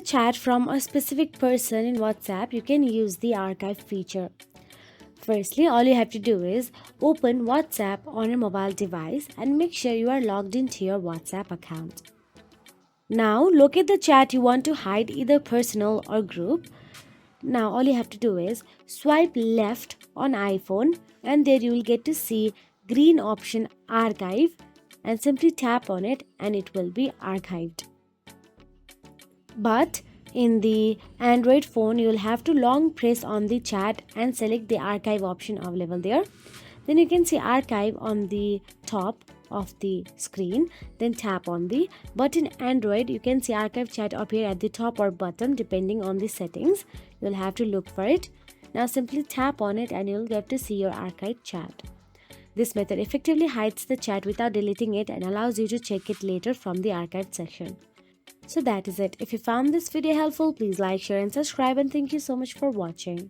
chat from a specific person in WhatsApp, you can use the archive feature. Firstly, all you have to do is open WhatsApp on your mobile device and make sure you are logged into your WhatsApp account. Now, locate the chat you want to hide, either personal or group. Now, all you have to do is swipe left on iPhone, and there you will get to see green option archive, and simply tap on it and it will be archived. But in the Android phone, you will have to long press on the chat and select the archive option available there. Then you can see archive on the top of the screen, then tap on the. But in Android, you can see archive chat appear at the top or bottom depending on the settings. You'll have to look for it. Now simply tap on it and you'll get to see your archived chat. This method effectively hides the chat without deleting it and allows you to check it later from the archived section. So that is it. If you found this video helpful, please like, share and subscribe, and thank you so much for watching.